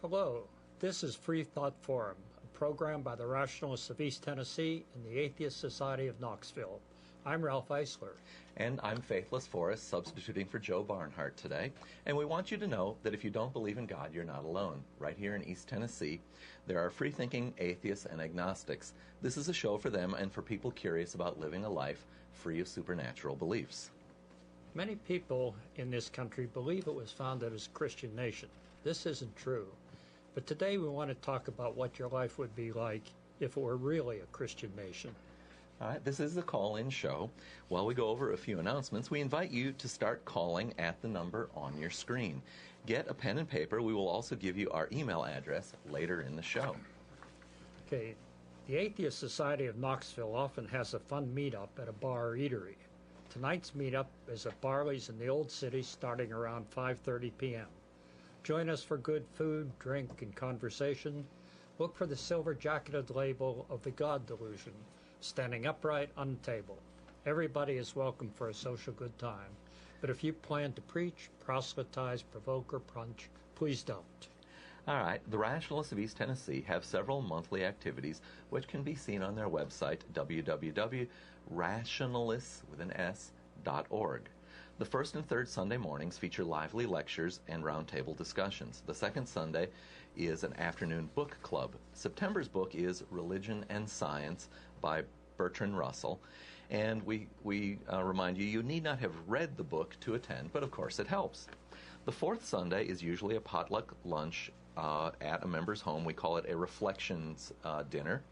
Hello, this is Freethought Forum, a program by the Rationalists of East Tennessee and the Atheist Society of Knoxville. I'm Ralph Eisler. And I'm Faithless Forrest, substituting for Joe Barnhart today. And we want you to know that if you don't believe in God, you're not alone. Right here in East Tennessee, there are free-thinking atheists and agnostics. This is a show for them and for people curious about living a life free of supernatural beliefs. Many people in this country believe it was founded as a Christian nation. This isn't true. But today we want to talk about what your life would be like if it were really a Christian nation. All right, this is the call-in show. While we go over a few announcements, we invite you to start calling at the number on your screen. Get a pen and paper. We will also give you our email address later in the show. Okay, the Atheist Society of Knoxville often has a fun meetup at a bar or eatery. Tonight's meetup is at Barley's in the Old City starting around 5:30 p.m. Join us for good food, drink, and conversation. Look for the silver-jacketed label of the God Delusion, standing upright on the table. Everybody is welcome for a social good time. But if you plan to preach, proselytize, provoke, or punch, please don't. All right, the Rationalists of East Tennessee have several monthly activities which can be seen on their website, www.rationalists.org. The first and third Sunday mornings feature lively lectures and roundtable discussions. The second Sunday is an afternoon book club. September's book is Religion and Science by Bertrand Russell. And we remind you, you need not have read the book to attend, but of course it helps. The fourth Sunday is usually a potluck lunch at a member's home. We call it a reflections dinner.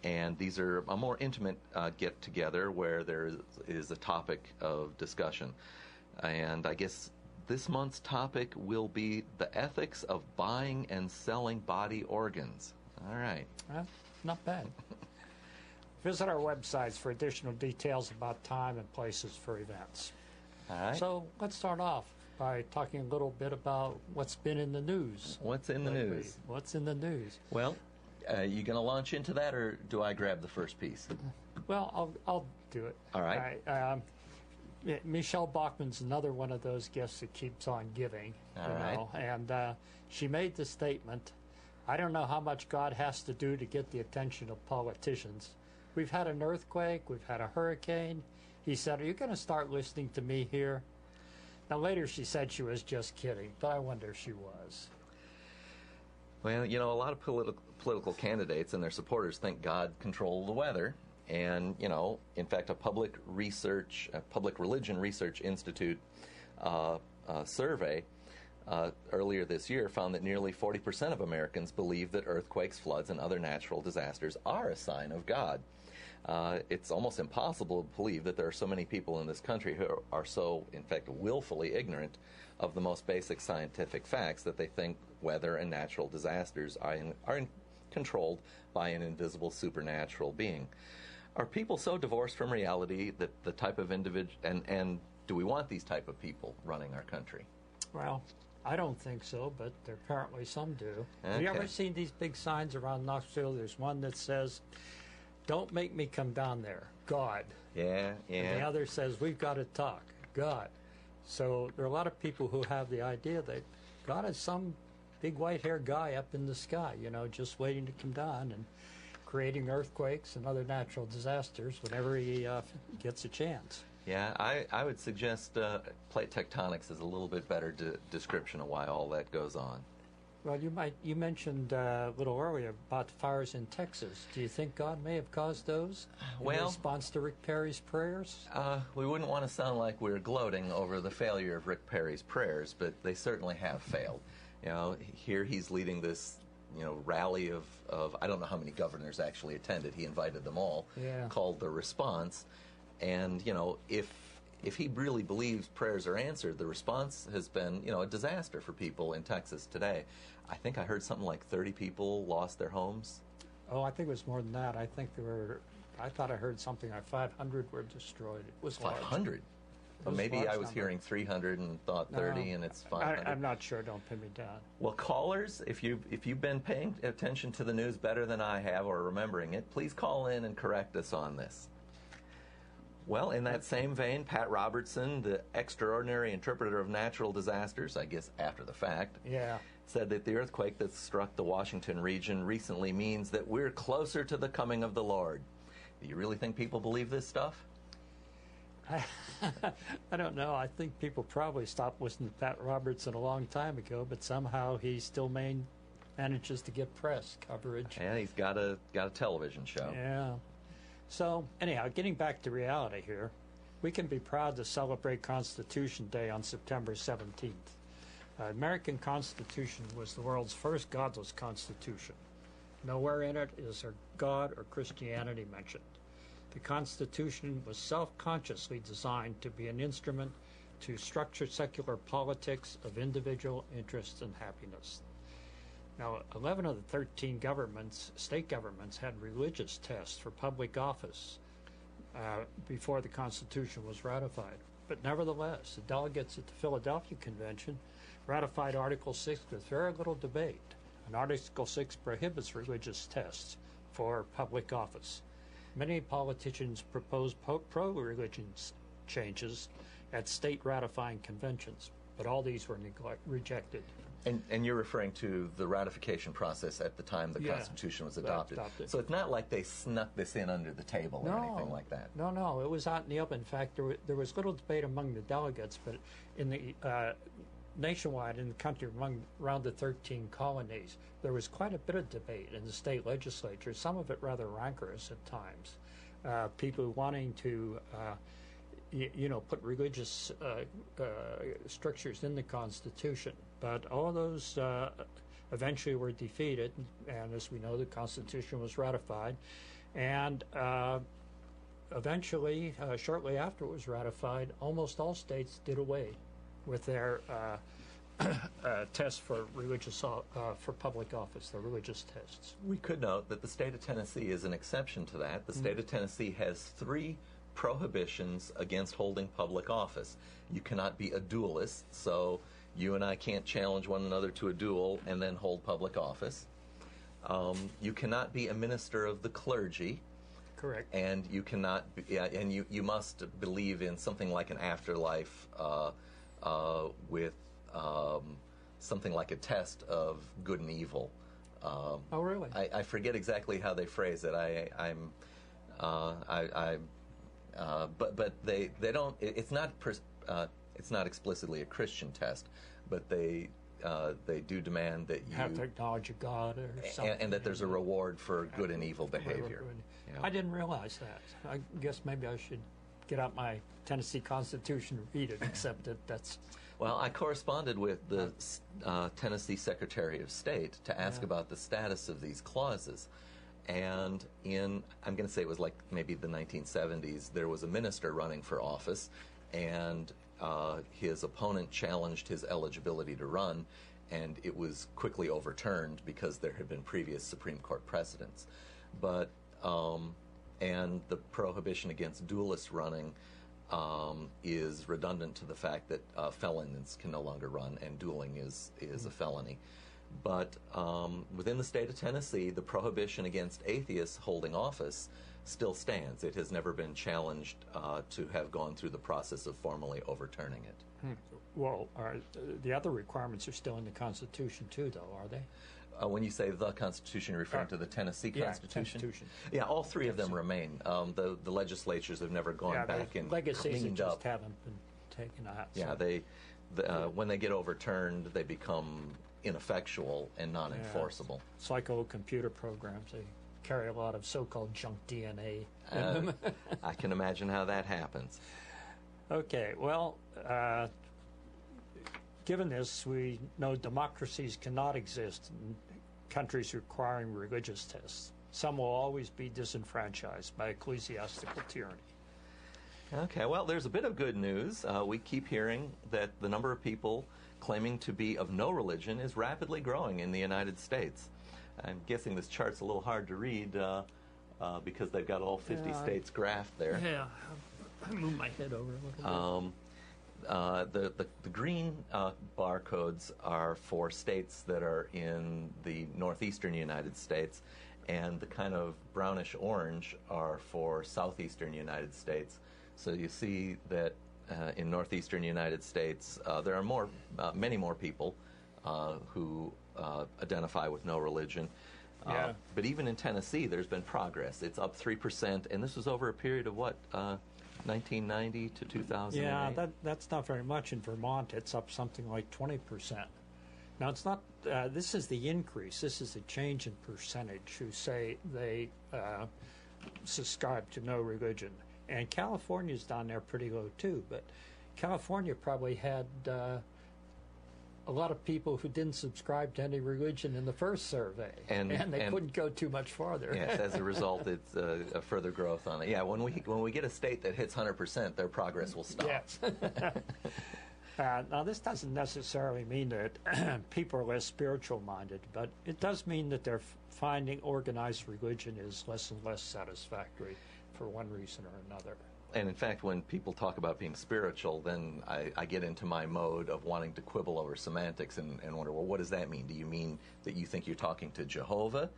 And these are a more intimate get-together where there is a topic of discussion. And I guess this month's topic will be the ethics of buying and selling body organs. All right. Not bad. Visit our websites for additional details about time and places for events. All right. So let's start off by talking a little bit about what's been in the news. What's in the news? What's in the news? Well, you going to launch into that, or do I grab the first piece? Well, I'll do it. All right. Michelle Bachmann's another one of those gifts that keeps on giving. All right. And she made the statement, I don't know how much God has to do to get the attention of politicians. We've had an earthquake. We've had a hurricane. He said, are you going to start listening to me here? Now, later she said she was just kidding, but I wonder if she was. Well, you know, a lot of political candidates and their supporters think God controls the weather. And, you know, in fact, a Public Religion Research Institute survey earlier this year found that nearly 40% of Americans believe that earthquakes, floods, and other natural disasters are a sign of God. It's almost impossible to believe that there are so many people in this country who are so, in fact, willfully ignorant of the most basic scientific facts that they think weather and natural disasters are controlled by an invisible supernatural being. Are people so divorced from reality that the type of individual, and do we want these type of people running our country? Well, I don't think so, but apparently some do. Okay. Have you ever seen these big signs around Knoxville? There's one that says, don't make me come down there, God. Yeah. And the other says, we've got to talk, God. So there are a lot of people who have the idea that God is some big white-haired guy up in the sky, you know, just waiting to come down and creating earthquakes and other natural disasters whenever he gets a chance. Yeah, I would suggest plate tectonics is a little bit better description of why all that goes on. Well, you mentioned a little earlier about the fires in Texas. Do you think God may have caused those in response to Rick Perry's prayers? We wouldn't want to sound like we're gloating over the failure of Rick Perry's prayers, but they certainly have failed. You know, here he's leading this, you know, rally of I don't know how many governors actually attended. He invited them all, called The Response. And, you know, if he really believes prayers are answered, the response has been, you know, a disaster for people in Texas today. I think I heard something like 30 people lost their homes. Oh, I think it was more than that. I thought I heard something like 500 were destroyed. It was 500? Well, maybe I was hearing 300 and thought 30, and it's 500. I'm not sure. Don't pin me down. Well, callers, if you've been paying attention to the news better than I have or remembering it, please call in and correct us on this. Well, in that same vein, Pat Robertson, the extraordinary interpreter of natural disasters, I guess after the fact, said that the earthquake that struck the Washington region recently means that we're closer to the coming of the Lord. Do you really think people believe this stuff? I don't know. I think people probably stopped listening to Pat Robertson a long time ago, but somehow he still manages to get press coverage. Yeah, he's got a television show. Yeah. So, anyhow, getting back to reality here, we can be proud to celebrate Constitution Day on September 17th. American Constitution was the world's first godless constitution. Nowhere in it is there God or Christianity mentioned. The Constitution was self-consciously designed to be an instrument to structure secular politics of individual interests and happiness. Now, 11 of the 13 state governments, had religious tests for public office before the Constitution was ratified. But nevertheless, the delegates at the Philadelphia Convention ratified Article 6 with very little debate. And Article 6 prohibits religious tests for public office. Many politicians proposed pro-religion changes at state ratifying conventions, but all these were rejected. And you're referring to the ratification process at the time the Constitution was adopted. So it's not like they snuck this in under the table or anything like that. No, it was out in the open. In fact, there was little debate among the delegates, but in the nationwide in the country around the 13 colonies, there was quite a bit of debate in the state legislature, some of it rather rancorous at times. People wanting to put religious strictures in the Constitution. But all of those eventually were defeated, and as we know, the Constitution was ratified. And eventually, shortly after it was ratified, almost all states did away with their tests for for public office, the religious tests. We could note that the state of Tennessee is an exception to that. The state of Tennessee has 3 prohibitions against holding public office. You cannot be a duelist, so you and I can't challenge one another to a duel and then hold public office. You cannot be a minister of the clergy. Correct. And you cannot be, and you must believe in something like an afterlife with something like a test of good and evil. Oh, really? I forget exactly how they phrase it. But they don't. It's not explicitly a Christian test, but they do demand that you have to acknowledge a God or something, and that there's a reward for good and evil behavior. Yeah. I didn't realize that. I guess maybe I should get out my Tennessee Constitution and read it, except that that's... Well, I corresponded with the Tennessee Secretary of State to ask about the status of these clauses. And I'm going to say it was like maybe the 1970s, there was a minister running for office, and his opponent challenged his eligibility to run, and it was quickly overturned because there had been previous Supreme Court precedents. But and the prohibition against duelist running is redundant to the fact that felons can no longer run, and dueling is a felony. But within the state of Tennessee, the prohibition against atheists holding office still stands. It has never been challenged to have gone through the process of formally overturning it. Well, the other requirements are still in the Constitution too, though, are they? When you say the Constitution, you're referring to the Tennessee Constitution? Yeah, all 3 of them remain. The legislatures have never gone back and cleaned up. Just haven't been taken out. Yeah, so. When they get overturned, they become ineffectual and non-enforceable. It's like old computer programs. They carry a lot of so-called junk DNA in them. I can imagine how that happens. Okay, well, given this, we know democracies cannot exist in countries requiring religious tests. Some will always be disenfranchised by ecclesiastical tyranny. Okay, well, there's a bit of good news. We keep hearing that the number of people claiming to be of no religion is rapidly growing in the United States. I'm guessing this chart's a little hard to read because they've got all 50 states graphed there. Yeah, I move my head over a little bit. The green barcodes are for states that are in the northeastern United States, and the kind of brownish orange are for southeastern United States. So you see that in northeastern United States, there are many more people who identify with no religion. Yeah. But even in Tennessee, there's been progress. It's up 3%, and this was over a period of what, 1990 to 2008? Yeah, that's not very much. In Vermont, it's up something like 20%. Now, it's not, this is the increase. This is the change in percentage who say they subscribe to no religion. And California's down there pretty low, too. But California probably had a lot of people who didn't subscribe to any religion in the first survey. And they couldn't go too much farther. Yes, as a result, it's a further growth on it. Yeah, when we get a state that hits 100%, their progress will stop. Yes. Now, this doesn't necessarily mean that people are less spiritual-minded, but it does mean that they're finding organized religion is less and less satisfactory for one reason or another. And in fact, when people talk about being spiritual, then I get into my mode of wanting to quibble over semantics and wonder, well, what does that mean? Do you mean that you think you're talking to Jehovah,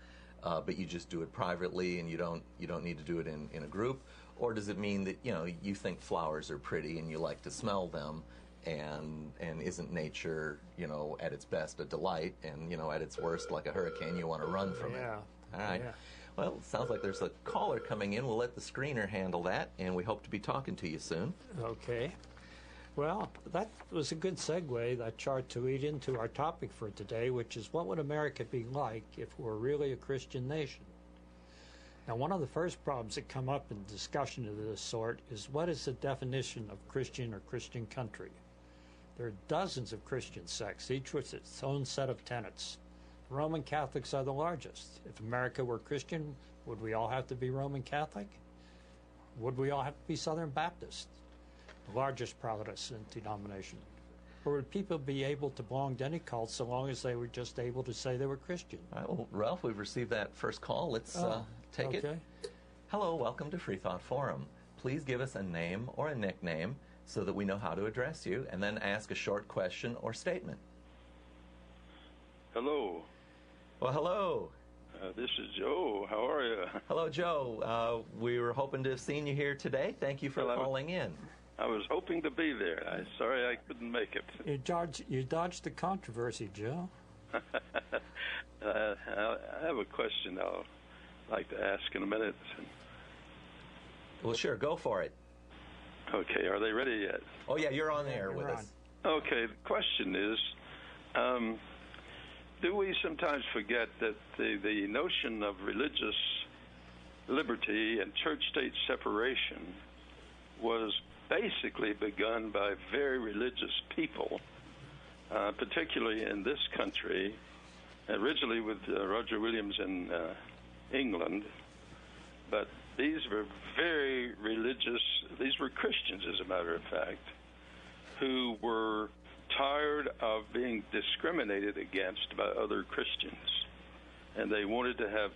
but you just do it privately and you don't need to do it in a group? Or does it mean that, you think flowers are pretty and you like to smell them, and isn't nature, at its best a delight, and, at its worst like a hurricane, you want to run from it? All right. Yeah. Well, it sounds like there's a caller coming in. We'll let the screener handle that, and we hope to be talking to you soon. Okay. Well, that was a good segue, that chart, to lead into our topic for today, which is what would America be like if we're really a Christian nation? Now, one of the first problems that come up in discussion of this sort is what is the definition of Christian or Christian country? There are dozens of Christian sects, each with its own set of tenets. Roman Catholics are the largest. If America were Christian, would we all have to be Roman Catholic? Would we all have to be Southern Baptist, the largest Protestant denomination? Or would people be able to belong to any cult so long as they were just able to say they were Christian? All right, well, Ralph, we've received that first call. Let's take it. Hello, welcome to Freethought Forum. Please give us a name or a nickname so that we know how to address you, and then ask a short question or statement. Hello. Well, hello. This is Joe. How are you? Hello, Joe. We were hoping to have seen you here today. Thank you for calling in. I was hoping to be there. Sorry I couldn't make it. You dodged the controversy, Joe. I have a question I'll like to ask in a minute. Well, sure. Go for it. Okay. Are they ready yet? Oh, yeah. You're on the air with us. Okay. The question is, do we sometimes forget that the notion of religious liberty and church-state separation was basically begun by very religious people, particularly in this country, originally with Roger Williams in England, but these were very religious, these were Christians, as a matter of fact, who were tired of being discriminated against by other Christians, and they wanted to have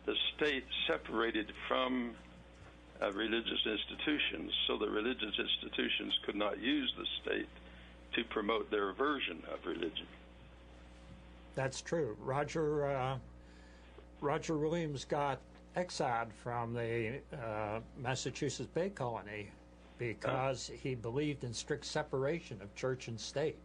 the state separated from religious institutions so that religious institutions could not use the state to promote their version of religion. That's true. Roger Williams got exiled from the Massachusetts Bay Colony because he believed in strict separation of church and state.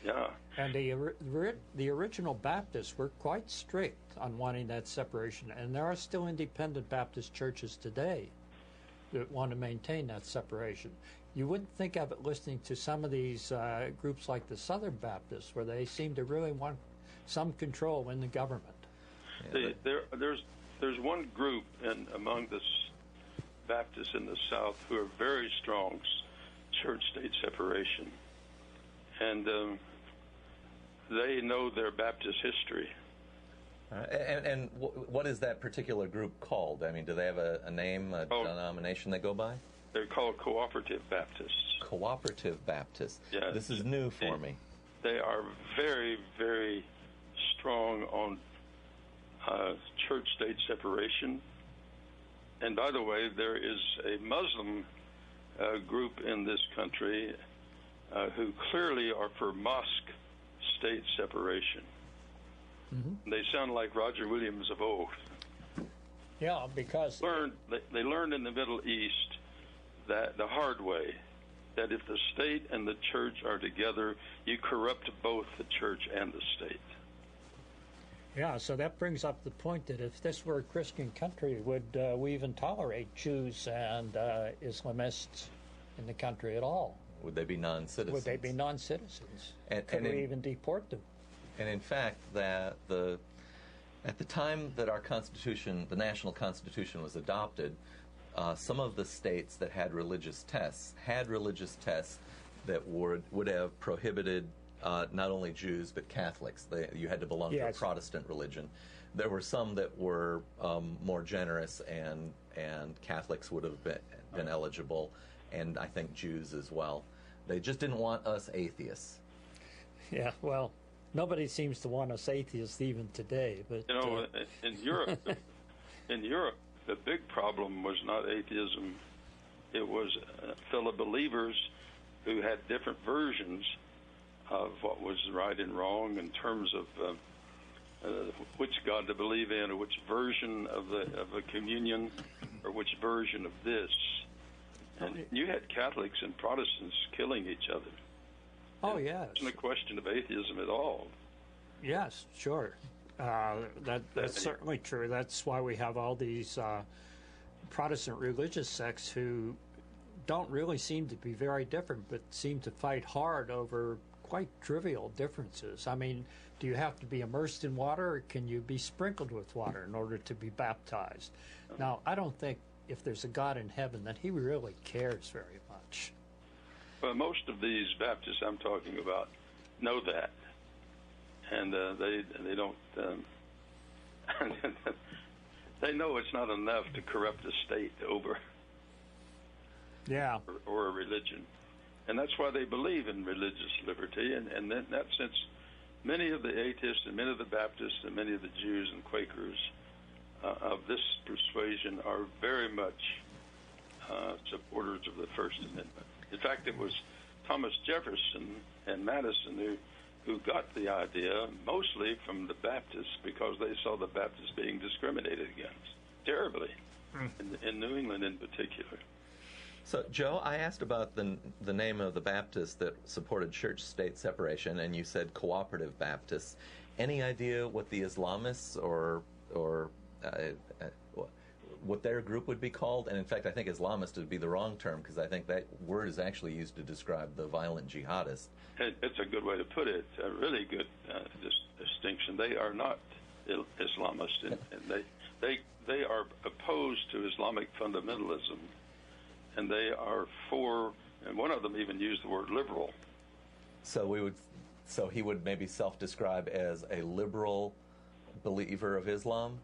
Yeah. And the original Baptists were quite strict on wanting that separation, and there are still independent Baptist churches today that want to maintain that separation. You wouldn't think of it listening to some of these groups like the Southern Baptists, where they seem to really want some control in the government. There's one group among the Baptists in the South who are very strong church-state separation, and they know their Baptist history. And what is that particular group called? I mean, do they have a name, a denomination they go by? They're called Cooperative Baptists. Cooperative Baptists. Yeah. This is new for me. They are very, very strong on church-state separation. And by the way, there is a Muslim group in this country who clearly are for mosque-state separation. Mm-hmm. They sound like Roger Williams of old. Yeah, because They learned in the Middle East that the hard way, that if the state and the church are together, you corrupt both the church and the state. Yeah, so that brings up the point that if this were a Christian country, would we even tolerate Jews and Islamists in the country at all? Would they be non-citizens? Would they be non-citizens? Could And we even deport them? And in fact, at the time that our Constitution, the national Constitution, was adopted, some of the states that had religious tests that would have prohibited not only Jews but Catholics. You had to belong to a Protestant religion. There were some that were more generous, and Catholics would have been eligible, and I think Jews as well. They just didn't want us atheists. Yeah, well, nobody seems to want us atheists even today. But in Europe, the big problem was not atheism. It was fellow believers who had different versions of what was right and wrong in terms of which God to believe in, or which version of a communion, or which version of this. And you had Catholics and Protestants killing each other. Oh, yes. It wasn't a question of atheism at all. Yes, sure. That's certainly true. That's why we have all these Protestant religious sects who don't really seem to be very different, but seem to fight hard over quite trivial differences. I mean, do you have to be immersed in water, or can you be sprinkled with water in order to be baptized? Now, I don't think if there's a God in heaven that he really cares very much. Well, most of these Baptists I'm talking about know that, and they don't. They know it's not enough to corrupt a state over, or a religion, and that's why they believe in religious liberty. And in that sense, many of the atheists and many of the Baptists and many of the Jews and Quakers of this persuasion are very much supporters of the First Amendment. In fact, it was Thomas Jefferson and Madison who got the idea mostly from the Baptists, because they saw the Baptists being discriminated against terribly, in New England in particular. So, Joe, I asked about the name of the Baptists that supported church-state separation, and you said cooperative Baptists. Any idea what the Islamists or what their group would be called? And in fact, I think Islamist would be the wrong term, because I think that word is actually used to describe the violent jihadists. It's a good way to put it. A really good distinction. They are not Islamist, and they are opposed to Islamic fundamentalism, and they are for. And one of them even used the word liberal. So he would maybe self-describe as a liberal believer of Islam.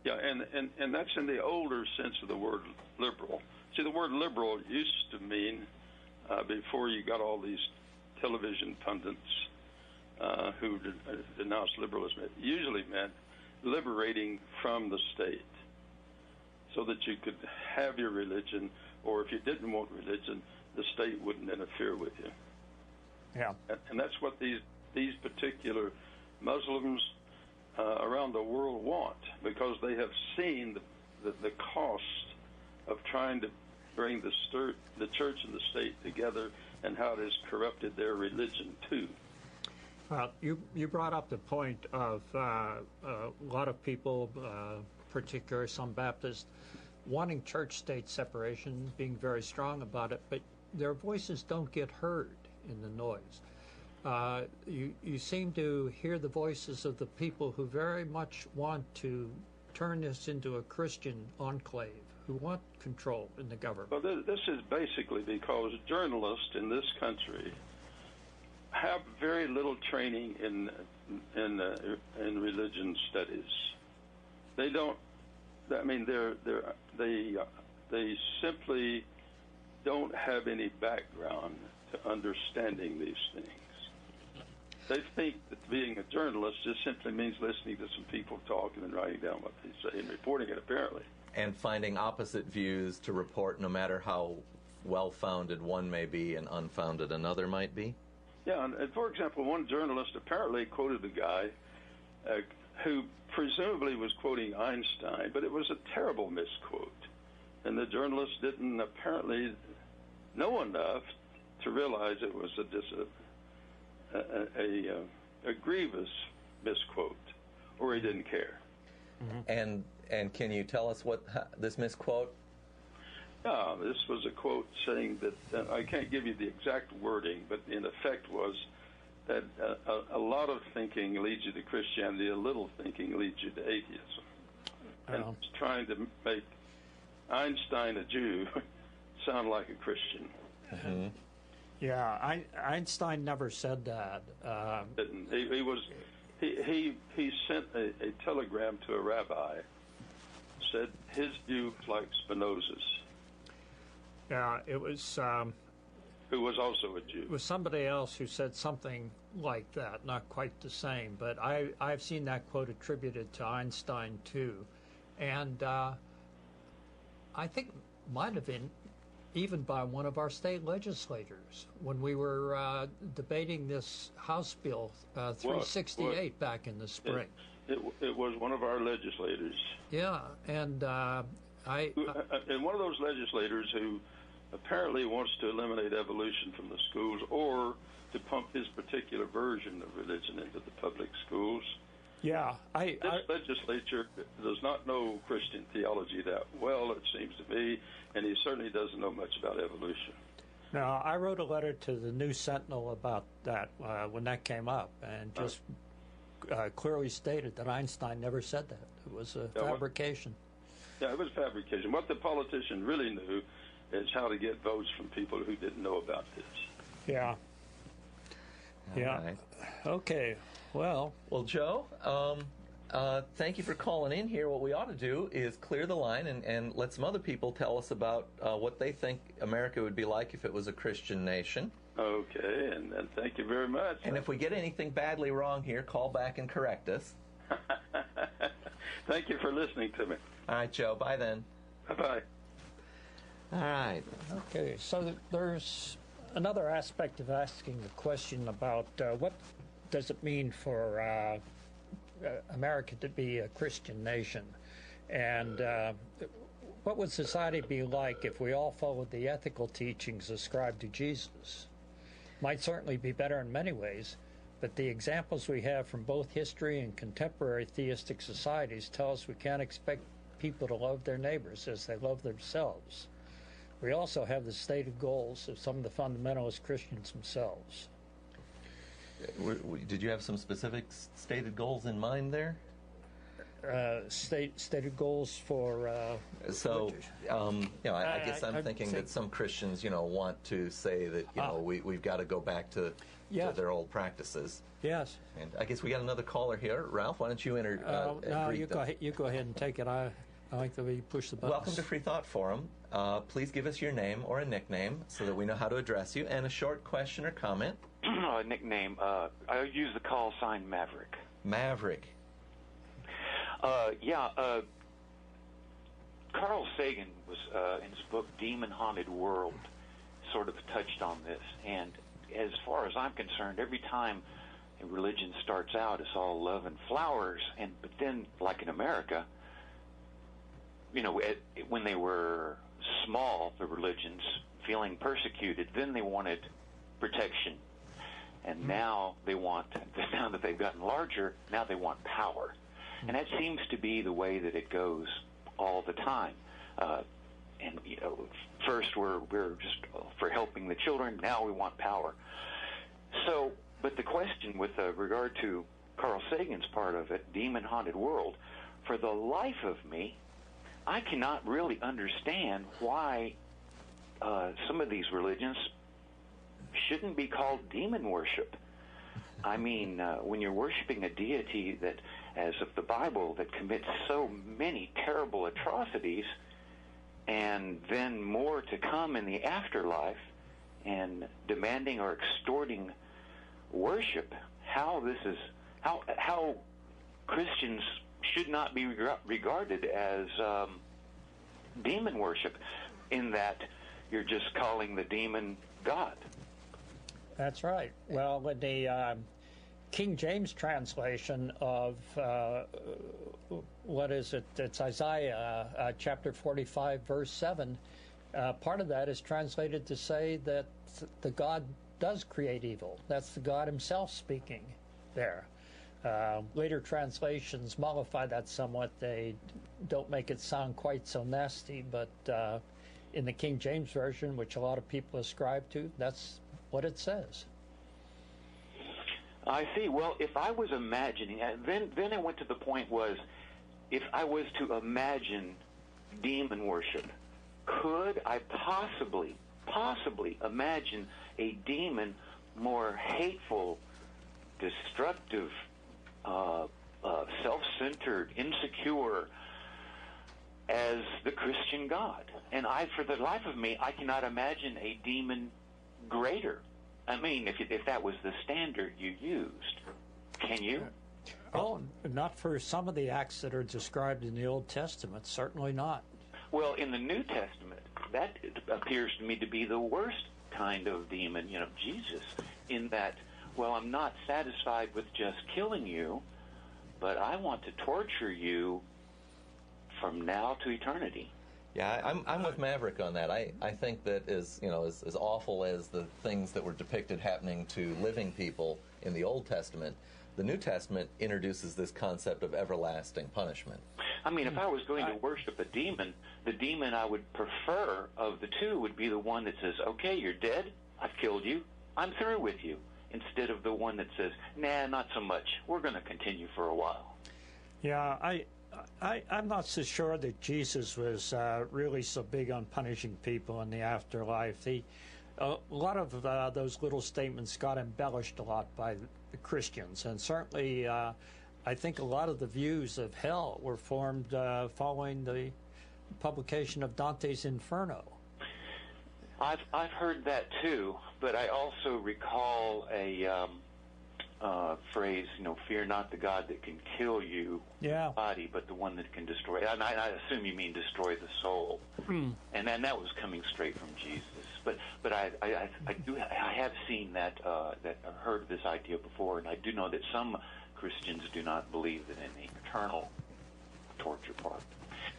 Yeah, and that's in the older sense of the word liberal. See, the word liberal used to mean, before you got all these television pundits who denounced liberalism, it usually meant liberating from the state, so that you could have your religion, or if you didn't want religion, the state wouldn't interfere with you. Yeah. And that's what these particular Muslims around the world want, because they have seen the cost of trying to bring the church and the state together, and how it has corrupted their religion too. Well, you brought up the point of a lot of people, particularly some Baptists, wanting church-state separation, being very strong about it, but their voices don't get heard in the noise. You seem to hear the voices of the people who very much want to turn this into a Christian enclave, who want control in the government. Well, this is basically because journalists in this country have very little training in religion studies. They don't. I mean, they simply don't have any background to understanding these things. They think that being a journalist just simply means listening to some people talking and writing down what they say and reporting it, apparently. And finding opposite views to report, no matter how well-founded one may be and unfounded another might be? Yeah, and for example, one journalist apparently quoted a guy who presumably was quoting Einstein, but it was a terrible misquote. And the journalist didn't apparently know enough to realize it was a grievous misquote, or he didn't care. Mm-hmm. And can you tell us what this misquote? Yeah, this was a quote saying that, I can't give you the exact wording, but in effect was that a lot of thinking leads you to Christianity, a little thinking leads you to atheism. And it's trying to make Einstein, a Jew, sound like a Christian. Mm-hmm. Yeah, Einstein never said that. He sent a telegram to a rabbi, said his view was like Spinoza's. Yeah, it was... who was also a Jew. It was somebody else who said something like that, not quite the same, but I've seen that quote attributed to Einstein too. And I think might have been even by one of our state legislators when we were debating this House Bill 368 back in the spring. It was one of our legislators. Yeah, and and one of those legislators who apparently wants to eliminate evolution from the schools or to pump his particular version of religion into the public schools. Yeah, this legislature does not know Christian theology that well, it seems to me, and he certainly doesn't know much about evolution. Now, I wrote a letter to the New Sentinel about that when that came up, and just clearly stated that Einstein never said that. It was a fabrication. It was fabrication. What the politician really knew is how to get votes from people who didn't know about this. Yeah. Yeah. Right. Okay. Well, Joe, thank you for calling in here. What we ought to do is clear the line and let some other people tell us about what they think America would be like if it was a Christian nation. Okay, and thank you very much. And if we get anything badly wrong here, call back and correct us. Thank you for listening to me. All right, Joe. Bye then. Bye-bye. All right. Okay, so there's another aspect of asking the question about what does it mean for America to be a Christian nation, and what would society be like if we all followed the ethical teachings ascribed to Jesus? Might certainly be better in many ways, but the examples we have from both history and contemporary theistic societies tell us we can't expect people to love their neighbors as they love themselves. We also have the stated goals of some of the fundamentalist Christians themselves. Did you have some specific stated goals in mind there? Stated goals for... I guess I'm thinking that some Christians, want to say that, we've got to go back to their old practices. Yes. And I guess we got another caller here. Ralph, why don't you enter? No, you go ahead and take it. I think that we push the buttons. Welcome to Freethought Forum. Please give us your name or a nickname so that we know how to address you, and a short question or comment. Nickname. I use the call sign Maverick. Maverick. Carl Sagan was in his book Demon Haunted World sort of touched on this, and as far as I'm concerned, every time a religion starts out, it's all love and flowers, but then, like in America, when they were small, the religions, feeling persecuted, then they wanted protection. And now now that they've gotten larger, now they want power. And that seems to be the way that it goes all the time. First we're just for helping the children, now we want power. So, but the question with regard to Carl Sagan's part of it, Demon Haunted World, for the life of me, I cannot really understand why some of these religions shouldn't be called demon worship. I mean, when you're worshiping a deity that, as of the Bible, that commits so many terrible atrocities, and then more to come in the afterlife, and demanding or extorting worship, how Christians should not be regarded as demon worship, in that you're just calling the demon God. That's right. Well, in the King James translation of what is it? It's Isaiah chapter 45, verse 7. part of that is translated to say that the God does create evil. That's the God himself speaking there. Later translations mollify that somewhat. They don't make it sound quite so nasty, but in the King James Version, which a lot of people ascribe to, that's what it says. I see. Well, if I was imagining, then it went to the point was, if I was to imagine demon worship, could I possibly imagine a demon more hateful, destructive, self-centered, insecure as the Christian God? And for the life of me, I cannot imagine a demon greater. I mean, if that was the standard you used. Can you? Oh, not for some of the acts that are described in the Old Testament, certainly not. Well, in the New Testament, that appears to me to be the worst kind of demon, Jesus, in that, well, I'm not satisfied with just killing you, but I want to torture you from now to eternity. Yeah, I'm with Maverick on that. I think that as awful as the things that were depicted happening to living people in the Old Testament, the New Testament introduces this concept of everlasting punishment. I mean, if I was going to worship a demon, the demon I would prefer of the two would be the one that says, okay, you're dead, I've killed you, I'm through with you, instead of the one that says, nah, not so much, we're going to continue for a while. Yeah, I'm not so sure that Jesus was really so big on punishing people in the afterlife. A lot of those little statements got embellished a lot by the Christians, and certainly I think a lot of the views of hell were formed following the publication of Dante's Inferno. I've heard that too, but I also recall a phrase, fear not the God that can kill you, body, but the one that can destroy. And I assume you mean destroy the soul. And that was coming straight from Jesus. But I have seen that heard this idea before, and I do know that some Christians do not believe in the eternal torture part.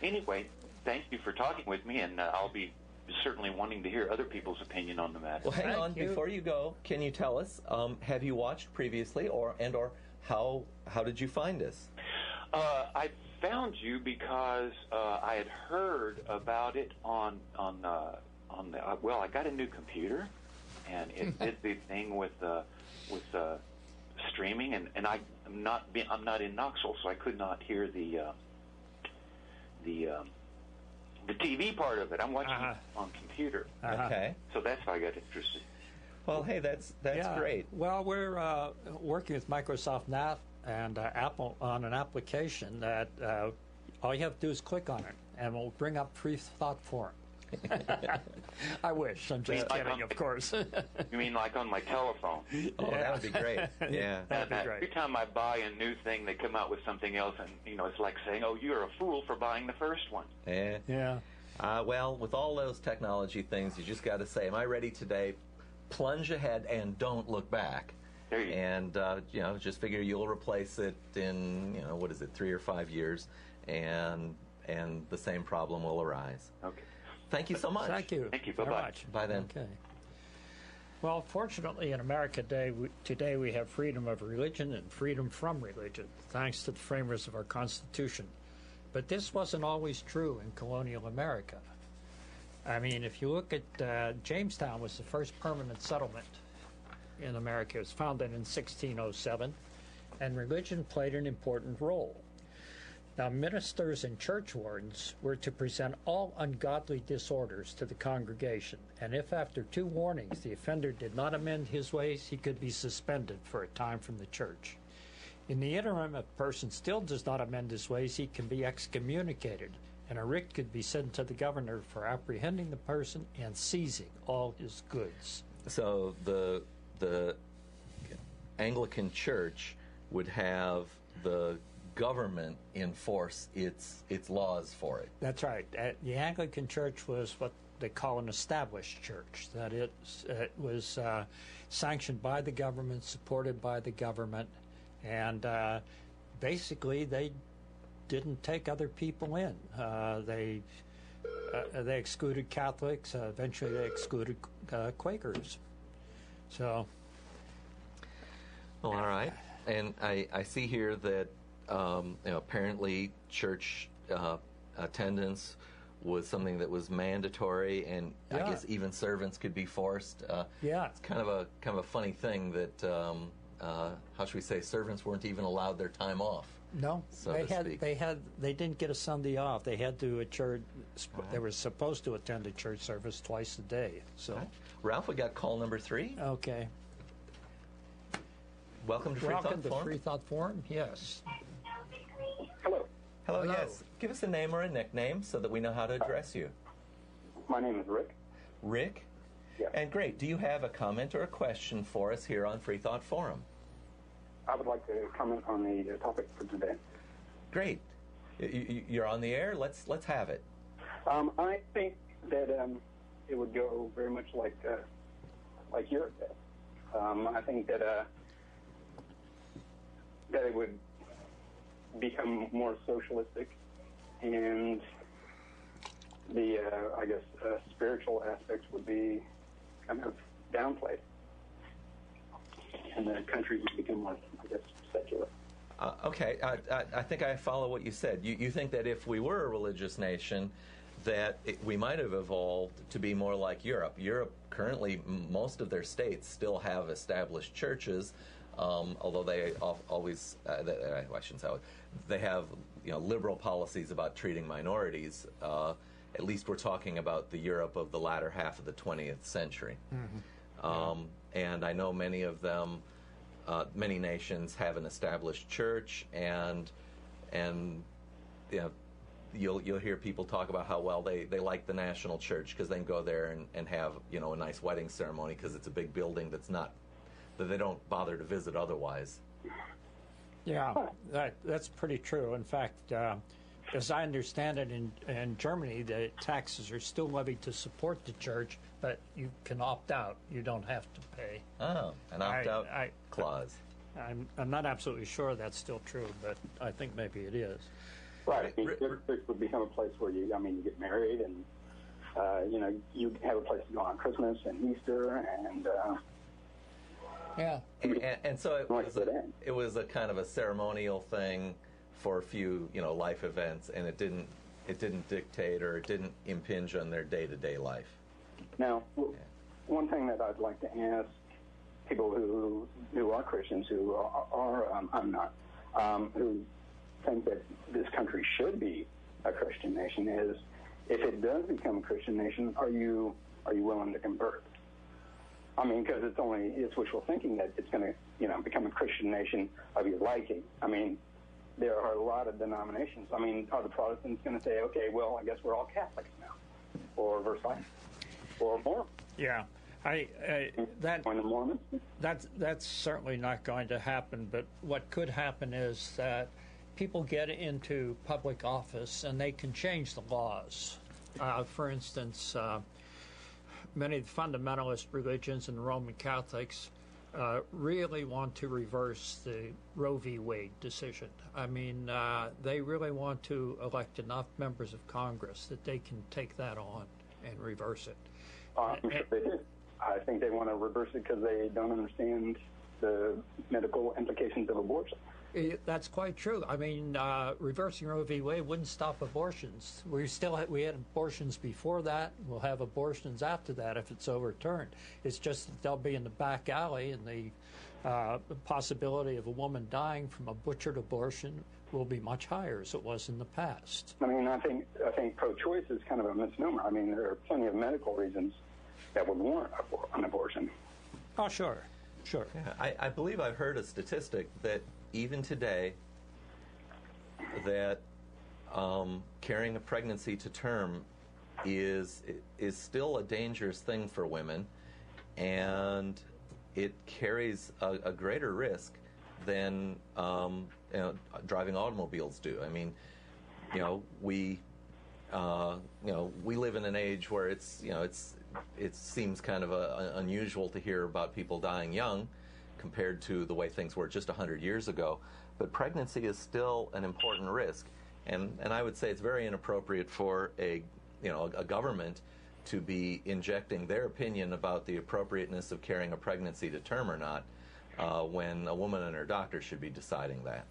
Anyway, thank you for talking with me, and I'll be certainly wanting to hear other people's opinion on the matter. Well, hang on. Before you go, can you tell us, have you watched previously, or how did you find us? I found you because I had heard about it on the well, I got a new computer, and it did the thing with streaming, and I'm not in Knoxville, so I could not hear the TV part of it. I'm watching it on computer. Okay. So that's how I got interested. Well, hey, that's great. Well, we're working with Microsoft now and Apple on an application that all you have to do is click on it, and we'll bring up Freethought Forum. I wish. I'm just kidding, of course. You mean like on my telephone? Oh, that would be great. Yeah. That'd be great. Every time I buy a new thing, they come out with something else, and it's like saying, "Oh, you're a fool for buying the first one." Yeah. Well, with all those technology things, you just got to say, "Am I ready today?" Plunge ahead and don't look back. There you go. And just figure you'll replace it in 3 or 5 years, and the same problem will arise. Okay. Thank you so much. Thank you. Thank you. Bye-bye. Bye then. Okay. Well, fortunately, in America today we have freedom of religion and freedom from religion, thanks to the framers of our Constitution. But this wasn't always true in colonial America. I mean, if you look at Jamestown was the first permanent settlement in America. It was founded in 1607, and religion played an important role. Now, ministers and church wardens were to present all ungodly disorders to the congregation, and if after 2 warnings the offender did not amend his ways, he could be suspended for a time from the church. In the interim, if a person still does not amend his ways, he can be excommunicated, and a writ could be sent to the governor for apprehending the person and seizing all his goods. So the Anglican Church would have the government enforce its laws for it. That's right. The Anglican Church was what they call an established church, that it was sanctioned by the government, supported by the government, and basically they didn't take other people in. They they excluded Catholics. Eventually, they excluded Quakers. So. Well, all right. And I see here that apparently church attendance was something that was mandatory, and I guess even servants could be forced. It's kind of a funny thing that how should we say, servants weren't even allowed their time off. No, so they didn't get a Sunday off. They had to They were supposed to attend a church service twice a day. So, Ralph, we got call number 3. Okay. Welcome to Freethought Forum. Yes. Hello, yes. Give us a name or a nickname so that we know how to address you. My name is Rick. Rick? Yes. And great. Do you have a comment or a question for us here on Freethought Forum? I would like to comment on the topic for today. Great. You're on the air. Let's have it. I think that it would go very much like Europe did. I think that it would become more socialistic, and the spiritual aspects would be kind of downplayed, and the country would become more, secular. Okay, I think I follow what you said. You think that if we were a religious nation, that we might have evolved to be more like Europe. Europe currently, most of their states still have established churches, although they always, I shouldn't say, they have liberal policies about treating minorities. At least we're talking about the Europe of the latter half of the 20th century. Mm-hmm. And I know many of them, many nations have an established church, and you'll hear people talk about how well they like the national church because they can go there and have a nice wedding ceremony because it's a big building that they don't bother to visit otherwise. Yeah, that's pretty true. In fact, as I understand it, in Germany, the taxes are still levied to support the church, but you can opt out. You don't have to pay. Oh, an opt-out clause. I'm not absolutely sure that's still true, but I think maybe it is. Right. It would become a place where you get married, and you have a place to go on Christmas and Easter, and yeah. And so it was a kind of a ceremonial thing for a few life events, and it didn't dictate or it didn't impinge on their day-to-day life. Now, one thing that I'd like to ask people who are Christians, who are I'm not, who think that this country should be a Christian nation is, if it does become a Christian nation, are you willing to convert? I mean, because it's wishful thinking that it's going to become a Christian nation of your liking. I mean, there are a lot of denominations. I mean, are the Protestants going to say, okay, well, I guess we're all Catholics now, or Versailles, or Mormon? Yeah. That's certainly not going to happen, but what could happen is that people get into public office and they can change the laws. For instance, many of the fundamentalist religions and Roman Catholics really want to reverse the Roe v. Wade decision. I mean, they really want to elect enough members of Congress that they can take that on and reverse it. I'm sure they do. I think they want to reverse it because they don't understand the medical implications of abortion. That's quite true. I mean, reversing Roe v. Wade wouldn't stop abortions. We had abortions before that. We'll have abortions after that if it's overturned. It's just that they'll be in the back alley, and the possibility of a woman dying from a butchered abortion will be much higher as it was in the past. I mean, I think pro-choice is kind of a misnomer. I mean, there are plenty of medical reasons that would warrant an abortion. Oh, sure. Yeah, I believe I've heard a statistic that even today, that carrying a pregnancy to term is still a dangerous thing for women, and it carries a greater risk than driving automobiles do. I mean, we live in an age where it seems kind of unusual to hear about people dying young compared to the way things were just 100 years ago. But pregnancy is still an important risk, and I would say it's very inappropriate for a a government to be injecting their opinion about the appropriateness of carrying a pregnancy to term or not, when a woman and her doctor should be deciding that.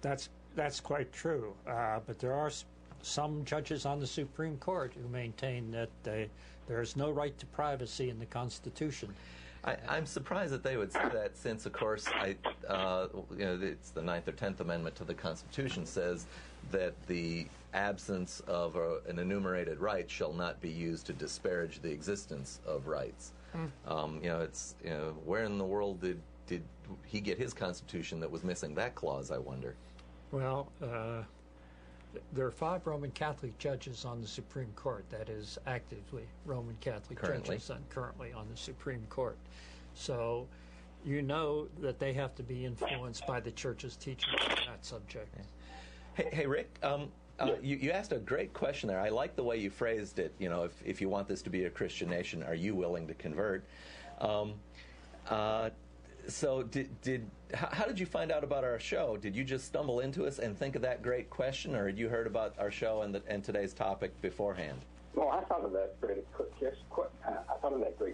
That's quite true. But there are some judges on the Supreme Court who maintain that there is no right to privacy in the Constitution. I'm surprised that they would say that, since, of course, it's the 9th or 10th Amendment to the Constitution says that the absence of an enumerated right shall not be used to disparage the existence of rights. Where in the world did he get his Constitution that was missing that clause, I wonder? Well, there are 5 Roman Catholic judges on the Supreme Court, that is, actively Roman Catholic judges and currently on the Supreme Court. So you know that they have to be influenced by the Church's teaching on that subject. Hey Rick, you asked a great question there. I like the way you phrased it. If you want this to be a Christian nation, are you willing to convert? So how did you find out about our show? Did you just stumble into us and think of that great question, or had you heard about our show and today's topic beforehand? Well, I thought of that great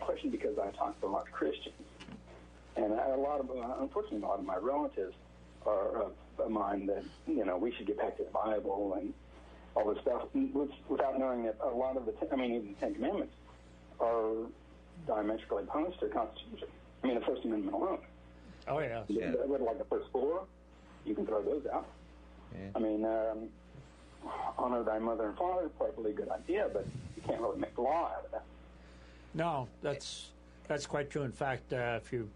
question because I talk to a lot of Christians, and unfortunately, a lot of my relatives are of mine that we should get back to the Bible and all this stuff, without knowing that a lot of even the Ten Commandments are diametrically opposed to the Constitution. The First Amendment alone. Oh, yeah. Like the first 4, you can throw those out. Yeah. Honor thy mother and father is probably a good idea, but you can't really make law out of that. No, that's quite true. In fact, if you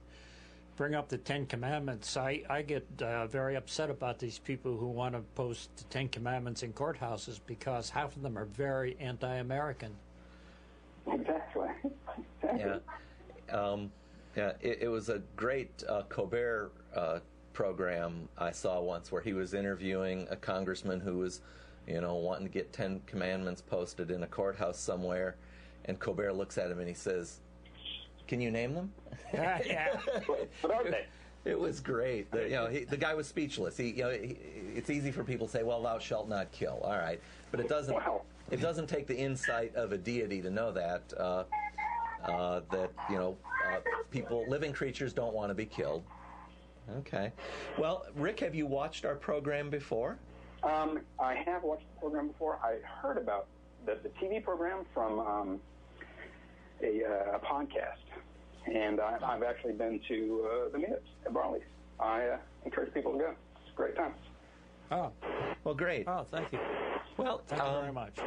bring up the 10 Commandments, I get very upset about these people who want to post the 10 Commandments in courthouses because half of them are very anti-American. Exactly. Yeah. It was a great Colbert program I saw once where he was interviewing a congressman who was, wanting to get 10 Commandments posted in a courthouse somewhere, and Colbert looks at him and he says, "Can you name them?" Yeah. What are they? It was great. The guy was speechless. It's easy for people to say, "Well, thou shalt not kill." All right, but it doesn't. Wow. It doesn't take the insight of a deity to know that people, living creatures, don't want to be killed. Okay. Well, Rick, have you watched our program before? I have watched the program before. I heard about the TV program from a podcast, and I've actually been to the meetups at Barley's. I encourage people to go. It's a great time. Oh. Well, great. Oh, thank you. Well, thank you very much.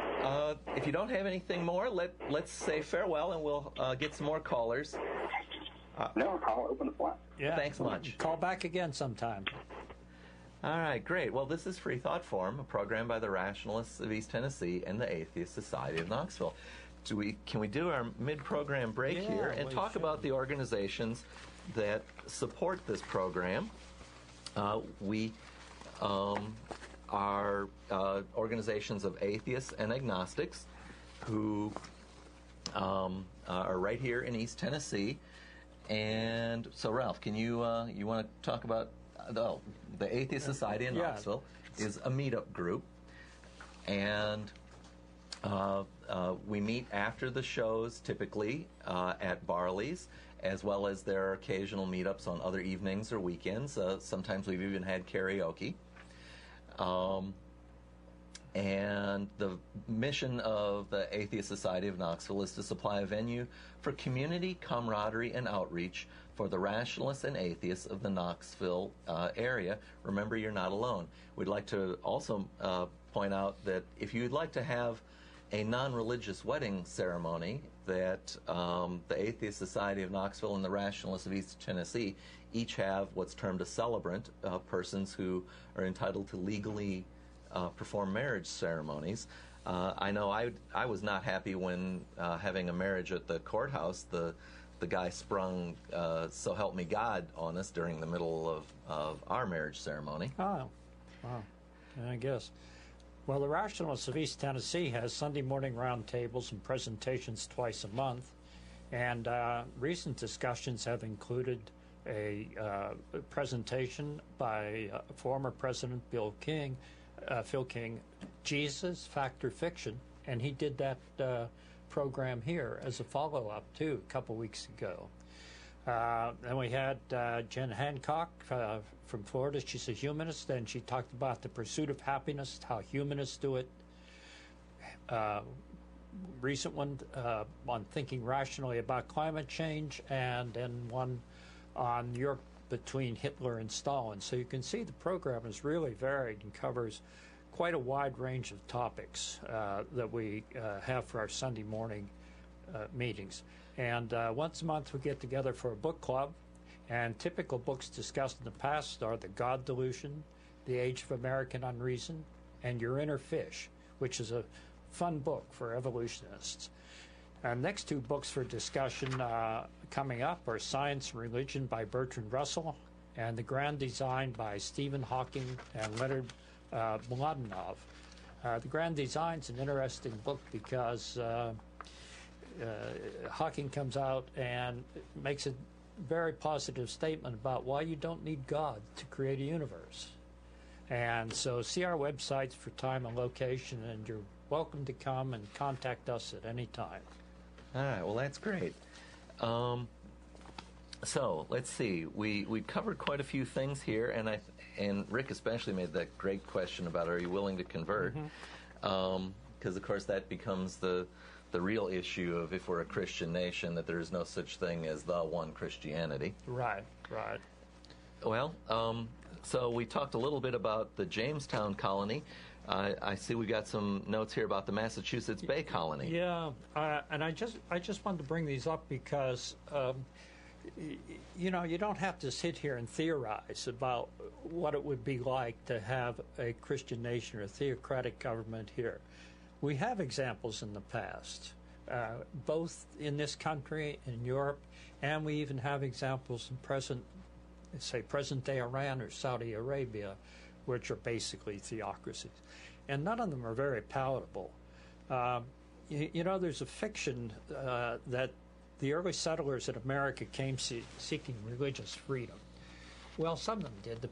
If you don't have anything more, let's say farewell, and we'll get some more callers. No, I'll open the flat. Yeah. Thanks much. Call back again sometime. All right, great. Well, this is Freethought Forum, a program by the Rationalists of East Tennessee and the Atheist Society of Knoxville. Can we do our mid-program break here and talk about the organizations that support this program? We are organizations of atheists and agnostics who are right here in East Tennessee. And so, Ralph, can you want to talk about the Atheist Society in Knoxville is a meetup group, and we meet after the shows typically at Barley's, as well as there are occasional meetups on other evenings or weekends. Sometimes we've even had karaoke. And the mission of the Atheist Society of Knoxville is to supply a venue for community camaraderie and outreach for the rationalists and atheists of the Knoxville area. Remember, you're not alone. We'd like to also point out that if you'd like to have a non-religious wedding ceremony, that the Atheist Society of Knoxville and the Rationalists of East Tennessee each have what's termed a celebrant, persons who are entitled to legally perform marriage ceremonies. I know I was not happy when having a marriage at the courthouse, the guy sprung "So Help Me God" on us during the middle of our marriage ceremony. Oh, wow. I guess. Well, the Rationalists of East Tennessee has Sunday morning roundtables and presentations twice a month, and recent discussions have included a presentation by former President Phil King, Jesus, Fact or Fiction, And he did that program here as a follow-up, too, a couple weeks ago. Then we had Jen Hancock from Florida. She's a humanist, and she talked about the pursuit of happiness, how humanists do it. Recent one on thinking rationally about climate change, and then one on Europe between Hitler and Stalin. So you can see the program is really varied and covers quite a wide range of topics that we have for our Sunday morning meetings. And once a month we get together for a book club, and typical books discussed in the past are The God Delusion, The Age of American Unreason, and Your Inner Fish, which is a fun book for evolutionists. Next two books for discussion coming up are Science and Religion by Bertrand Russell and The Grand Design by Stephen Hawking and Leonard Mladenov. The Grand Design is an interesting book because Hawking comes out and makes a very positive statement about why you don't need God to create a universe. And so see our websites for time and location, and you're welcome to come and contact us at any time. All right, well, that's great. So let's see. We covered quite a few things here, and Rick especially made that great question about are you willing to convert? Because, of course, that becomes the real issue of if we're a Christian nation, that there is no such thing as the one Christianity. Right. Well, so we talked a little bit about the Jamestown colony. I see we got some notes here about the Massachusetts Bay Colony. Yeah, and I just wanted to bring these up because, you don't have to sit here and theorize about what it would be like to have a Christian nation or a theocratic government here. We have examples in the past, both in this country, in Europe, and we even have examples in present-day Iran or Saudi Arabia, which are basically theocracies. And none of them are very palatable. There's a fiction that the early settlers in America came seeking religious freedom. Well, some of them did. The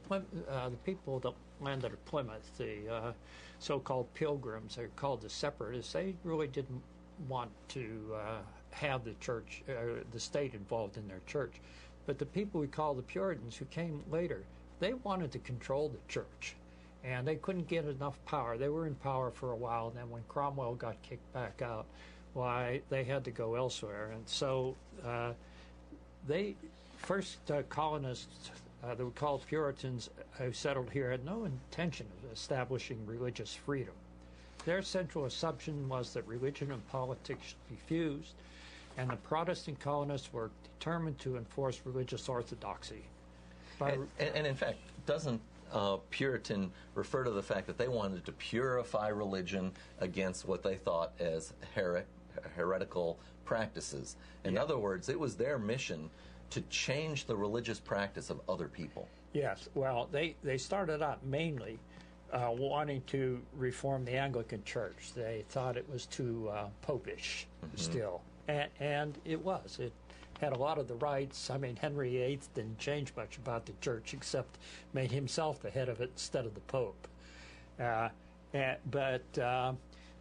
people that landed at Plymouth, the so-called pilgrims, they're called the separatists, they really didn't want to have the church, the state involved in their church. But the people we call the Puritans, who came later, they wanted to control the church. And they couldn't get enough power. They were in power for a while, and then when Cromwell got kicked back out, they had to go elsewhere. And so colonists, they were called Puritans, who settled here, had no intention of establishing religious freedom. Their central assumption was that religion and politics should be fused, and the Protestant colonists were determined to enforce religious orthodoxy. And in fact, doesn't Puritan refer to the fact that they wanted to purify religion against what they thought as heretical practices? In other words, it was their mission to change the religious practice of other people. Yes, well, they started out mainly wanting to reform the Anglican Church. They thought it was too popish still, and it was. It had a lot of the rights. I mean, Henry VIII didn't change much about the church except made himself the head of it instead of the Pope. But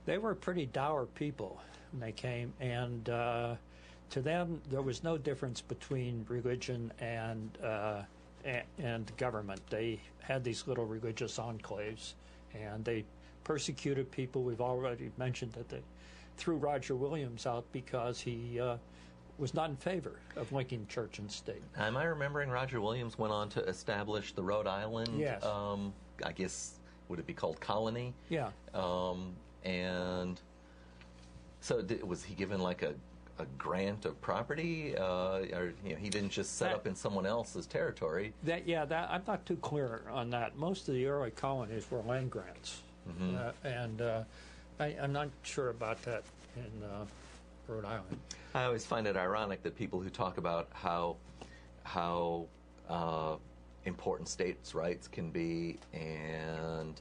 they were pretty dour people when they came, and to them there was no difference between religion and government. They had these little religious enclaves, and they persecuted people. We've already mentioned that they threw Roger Williams out because he was not in favor of linking church and state. Am I remembering Roger Williams went on to establish the Rhode Island, yes. I guess, would it be called colony? Yeah. And so was he given like a grant of property? Or he didn't just set up in someone else's territory? I'm not too clear on that. Most of the early colonies were land grants. And I'm not sure about that in Rhode Island. I always find it ironic that people who talk about how important states' rights can be and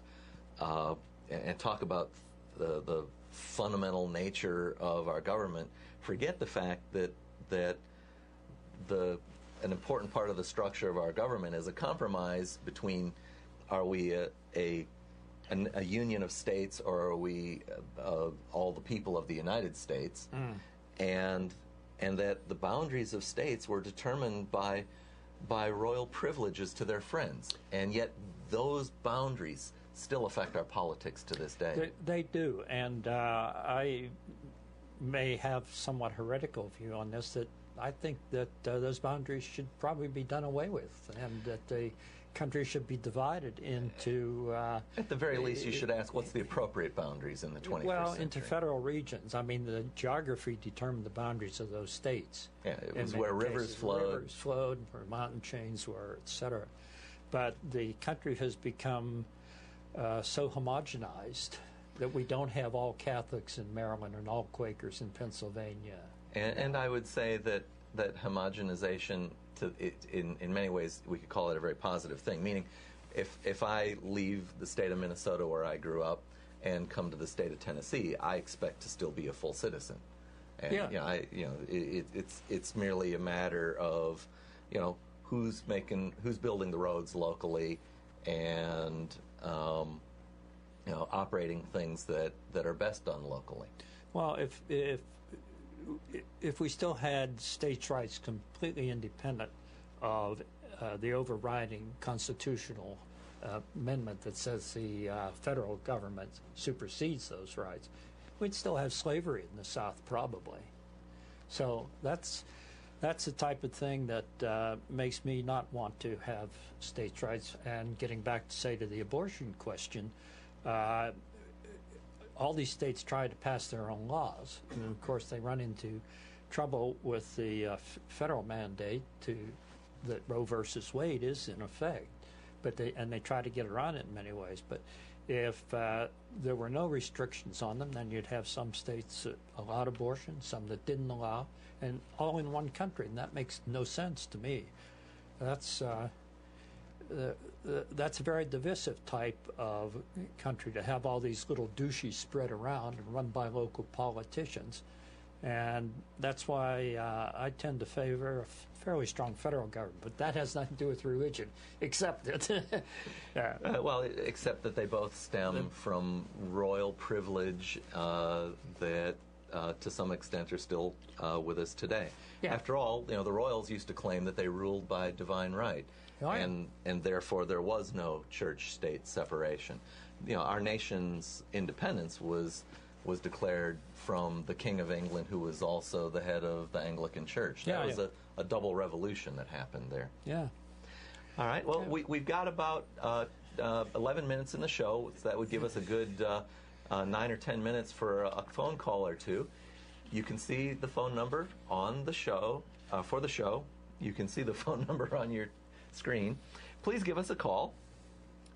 talk about the fundamental nature of our government forget the fact that an important part of the structure of our government is a compromise between are we a a union of states, or are we all the people of the United States? And that the boundaries of states were determined by royal privileges to their friends, and yet those boundaries still affect our politics to this day. They do, and I may have somewhat heretical view on this, that I think that those boundaries should probably be done away with, and that the country should be divided into... At the very least, you should ask, what's the appropriate boundaries in the 21st century? Into federal regions. I mean, the geography determined the boundaries of those states. Yeah, it was where rivers flowed. Where mountain chains were, etc. But the country has become so homogenized that we don't have all Catholics in Maryland and all Quakers in Pennsylvania. And I would say that homogenization, in many ways, we could call it a very positive thing. Meaning, if I leave the state of Minnesota where I grew up and come to the state of Tennessee, I expect to still be a full citizen. And it's merely a matter of who's building the roads locally, and operating things that are best done locally. Well, if we still had states' rights completely independent of the overriding constitutional amendment that says the federal government supersedes those rights, we'd still have slavery in the South, probably. So that's the type of thing that makes me not want to have states' rights. And getting back to the abortion question, all these states try to pass their own laws, and of course they run into trouble with the federal mandate that Roe versus Wade is in effect, but they try to get around it in many ways. But if there were no restrictions on them, then you'd have some states that allowed abortion, some that didn't allow, and all in one country, and that makes no sense to me. That's a very divisive type of country, to have all these little douches spread around and run by local politicians. And that's why I tend to favor a fairly strong federal government. But that has nothing to do with religion, except that... except that they both stem from royal privilege that to some extent are still with us today. Yeah. After all, the royals used to claim that they ruled by divine right. Oh, yeah. And therefore there was no church-state separation. Our nation's independence was declared from the King of England, who was also the head of the Anglican Church. That was a double revolution that happened there. Yeah. All right. Well, we've got about 11 minutes in the show, so that would give us a good 9 or 10 minutes for a phone call or two. You can see the phone number on the show, for the show. You can see the phone number on your screen. Please give us a call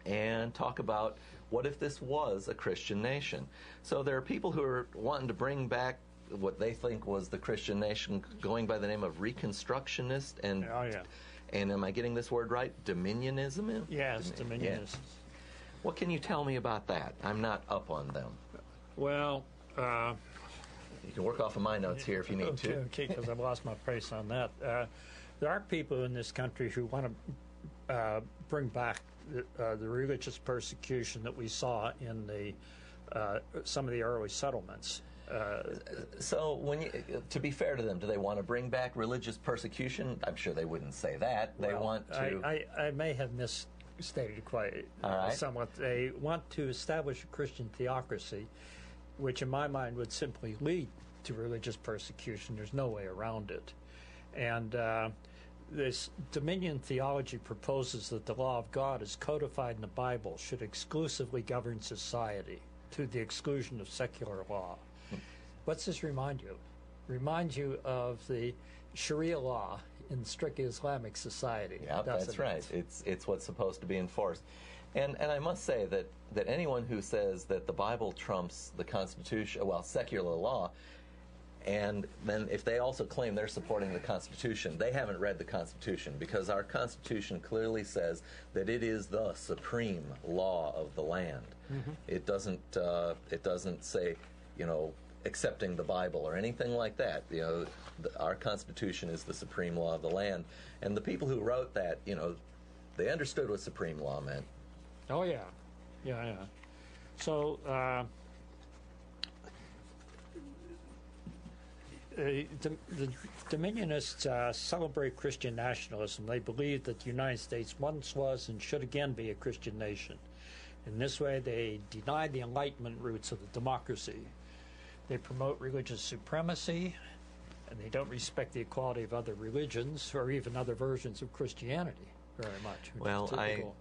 and talk about what if this was a Christian nation. So there are people who are wanting to bring back what they think was the Christian nation, going by the name of Reconstructionist and and am I getting this word right? Dominionism? Yes, dominionism. Yes. What can you tell me about that? I'm not up on them. Well, you can work off of my notes here if you need to. Okay, because I've lost my place on that. There are people in this country who want to bring back the religious persecution that we saw in some of the early settlements. So, to be fair to them, do they want to bring back religious persecution? I'm sure they wouldn't say that. They want to... I may have misstated quite somewhat. They want to establish a Christian theocracy, which in my mind would simply lead to religious persecution. There's no way around it. And this Dominion theology proposes that the law of God, as codified in the Bible, should exclusively govern society to the exclusion of secular law. What's this remind you of? Remind you of the Sharia law in strictly Islamic society. Yeah, that's right. It's what's supposed to be enforced. And I must say that anyone who says that the Bible trumps the Constitution, secular law, and then if they also claim they're supporting the Constitution, they haven't read the Constitution, because our Constitution clearly says that it is the supreme law of the land. Mm-hmm. It doesn't say, accepting the Bible or anything like that. Our Constitution is the supreme law of the land, and the people who wrote that, they understood what supreme law meant. Oh yeah, yeah. So the Dominionists celebrate Christian nationalism. They believe that the United States once was and should again be a Christian nation. In this way, they deny the Enlightenment roots of the democracy. They promote religious supremacy, and they don't respect the equality of other religions or even other versions of Christianity very much. Well,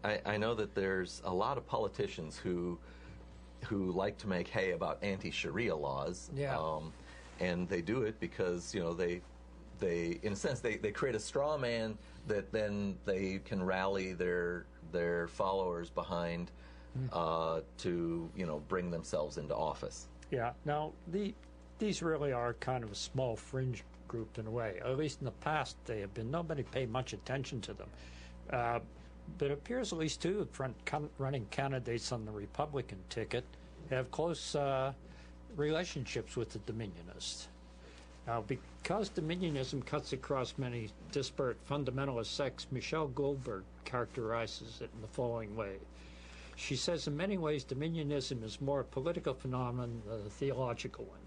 I know that there's a lot of politicians who like to make hay about anti-Sharia laws. Yeah. And they do it because, they in a sense, they create a straw man that then they can rally their followers behind to, bring themselves into office. Yeah. Now, these really are kind of a small fringe group in a way. At least in the past, they have been. Nobody paid much attention to them. But it appears at least two running candidates on the Republican ticket have close relationships with the Dominionists. Now, because Dominionism cuts across many disparate fundamentalist sects, Michelle Goldberg characterizes it in the following way. She says, in many ways, Dominionism is more a political phenomenon than a theological one.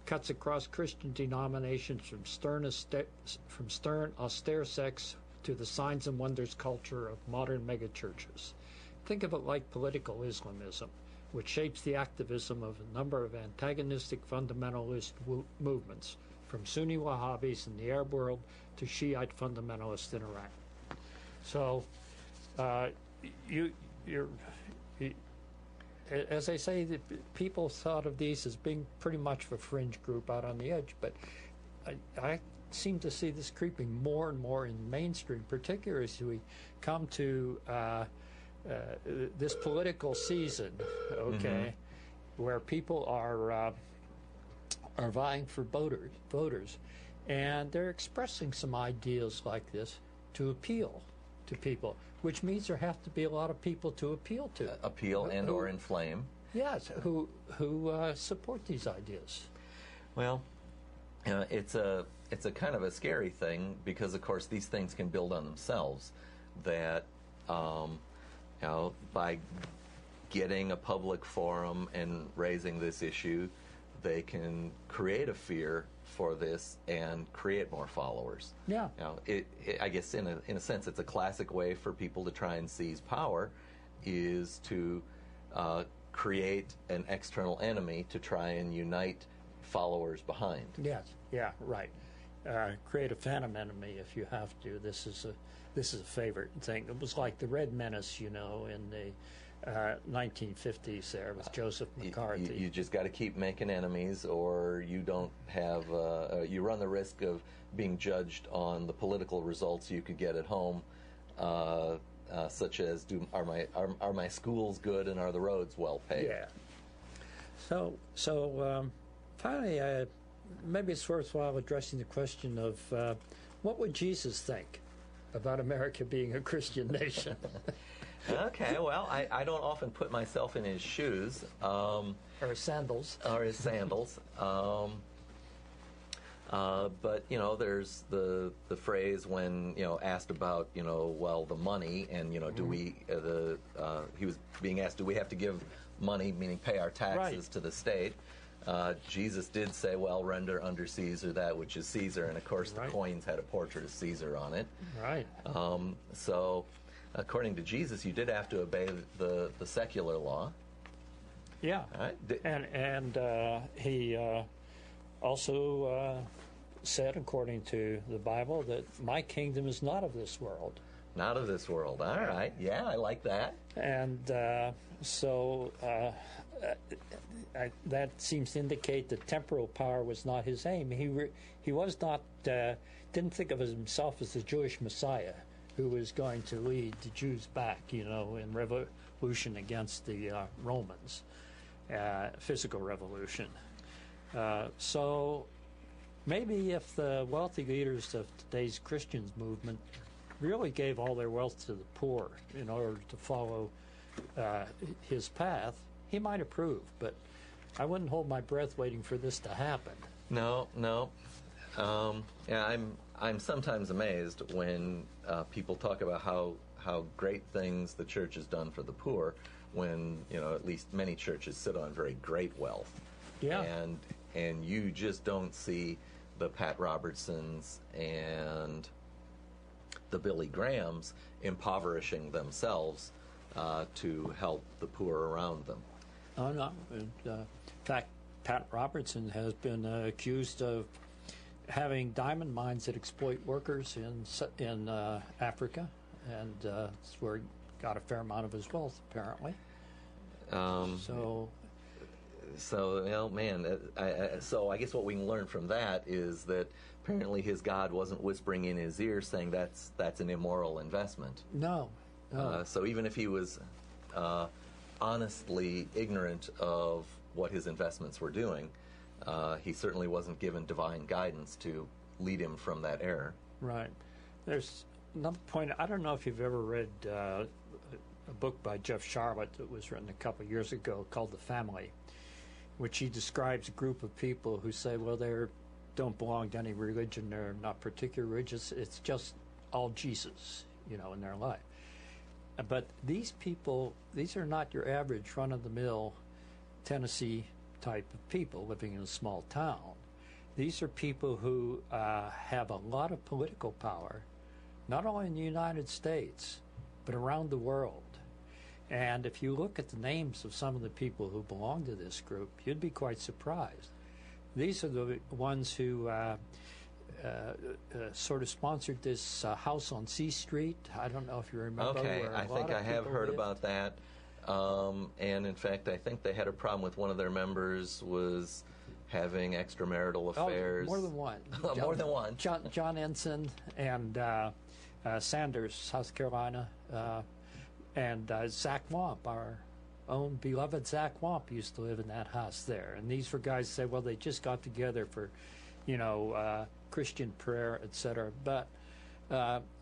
Cuts across Christian denominations from stern, austere sects to the signs and wonders culture of modern megachurches. Think of it like political Islamism, which shapes the activism of a number of antagonistic fundamentalist movements, from Sunni Wahhabis in the Arab world to Shiite fundamentalists in Iraq. So, as I say, people thought of these as being pretty much of a fringe group out on the edge, but I seem to see this creeping more and more in mainstream, particularly as we come to this political season, where people are vying for voters, and they're expressing some ideas like this to appeal to people, which means there have to be a lot of people to appeal to. Appeal and or inflame. Yes, who support these ideas. Well, it's a kind of a scary thing because, of course, these things can build on themselves. That by getting a public forum and raising this issue, they can create a fear for this and create more followers. Yeah. I guess in a sense, it's a classic way for people to try and seize power, is to create an external enemy to try and unite followers behind. Yes. Yeah. Right. Create a phantom enemy if you have to. This is a favorite thing. It was like the Red Menace, in the 1950s there with Joseph McCarthy. You just got to keep making enemies, or you don't have. You run the risk of being judged on the political results you could get at home, such as are my schools good and are the roads well paved? Yeah. So finally, maybe it's worthwhile addressing the question of what would Jesus think about America being a Christian nation? Okay, well, I don't often put myself in his shoes. Or his sandals. Or his sandals. But, there's the phrase when, asked about, the money, and, do we, he was being asked, do we have to give money, meaning pay our taxes to the state? Jesus did say, well, render under Caesar that which is Caesar, and of course the coins had a portrait of Caesar on it. Right. So, according to Jesus, you did have to obey the secular law. Yeah. Right. And he also said, according to the Bible, that my kingdom is not of this world. Not of this world. All right. Yeah, I like that. And so that seems to indicate that temporal power was not his aim. He was not didn't think of himself as the Jewish Messiah who was going to lead the Jews back, in revolution against the Romans, physical revolution. So maybe if the wealthy leaders of today's Christians movement really gave all their wealth to the poor in order to follow his path, he might approve. But I wouldn't hold my breath waiting for this to happen. No. I'm sometimes amazed when people talk about how great things the church has done for the poor, when, at least many churches sit on very great wealth. Yeah. And you just don't see the Pat Robertsons and the Billy Grahams impoverishing themselves to help the poor around them. Oh, no. In fact, Pat Robertson has been accused of having diamond mines that exploit workers in Africa, and that's where he got a fair amount of his wealth, apparently. So, man, so I guess what we can learn from that is that apparently his God wasn't whispering in his ear saying that's an immoral investment. No. So even if he was honestly ignorant of what his investments were doing, he certainly wasn't given divine guidance to lead him from that error. Right. There's another point. I don't know if you've ever read a book by Jeff Sharlett that was written a couple of years ago called The Family, which he describes a group of people who say, well, they don't belong to any religion, they're not particularly religious, it's just all Jesus, in their life. But these people, these are not your average run-of-the-mill Tennessee type of people living in a small town. These are people who have a lot of political power, not only in the United States, but around the world. And if you look at the names of some of the people who belong to this group, you'd be quite surprised. These are the ones who sort of sponsored this house on C Street. I don't know if you remember. Okay, I think I have heard about that. And in fact, I think they had a problem with one of their members was having extramarital affairs. Oh, more than one. More than one. John Ensign and Sanders, South Carolina, and Zach Wamp, our own beloved Zach Wamp, used to live in that house there. And these were guys who said, well, they just got together for, Christian prayer, etc. But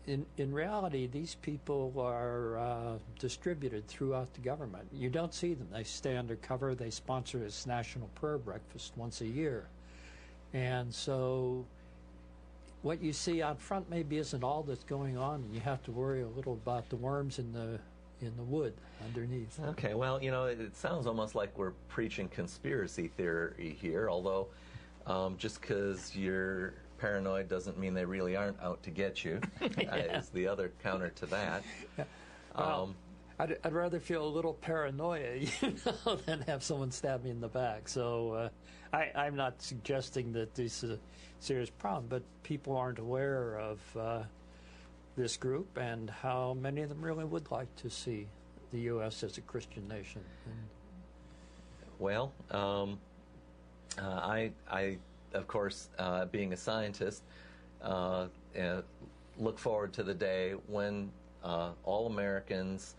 in reality, these people are distributed throughout the government. You don't see them. They stay undercover. They sponsor this national prayer breakfast once a year. And so what you see out front maybe isn't all that's going on. You have to worry a little about the worms in the wood underneath. Okay, well, it sounds almost like we're preaching conspiracy theory here, although just because you're paranoid doesn't mean they really aren't out to get you, is the other counter to that. Well, I'd rather feel a little paranoia, than have someone stab me in the back. So I'm not suggesting that this is a serious problem, but people aren't aware of this group and how many of them really would like to see the U.S. as a Christian nation. Well, I of course, being a scientist, look forward to the day when all Americans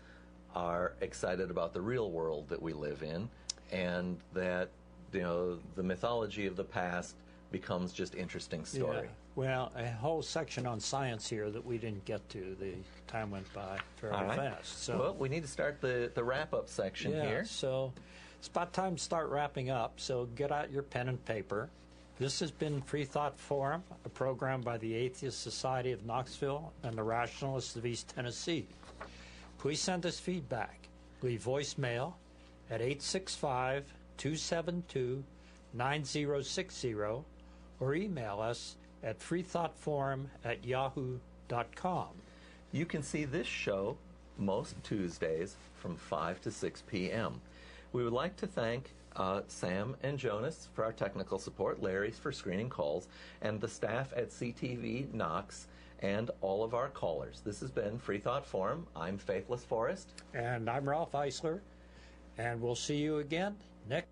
are excited about the real world that we live in, and that the mythology of the past becomes just interesting story. Yeah. Well, a whole section on science here that we didn't get to. The time went by fairly fast. So, well, we need to start the wrap-up section here. So it's about time to start wrapping up. So get out your pen and paper. This has been Freethought Forum, a program by the Atheist Society of Knoxville and the Rationalists of East Tennessee. Please send us feedback. Leave voicemail at 865-272-9060 or email us at freethoughtforum@yahoo.com. You can see this show most Tuesdays from 5 to 6 p.m. We would like to thank Sam and Jonas for our technical support, Larry for screening calls, and the staff at CTV Knox, and all of our callers. This has been Freethought Forum. I'm Faithless Forrest. And I'm Ralph Eisler. And we'll see you again next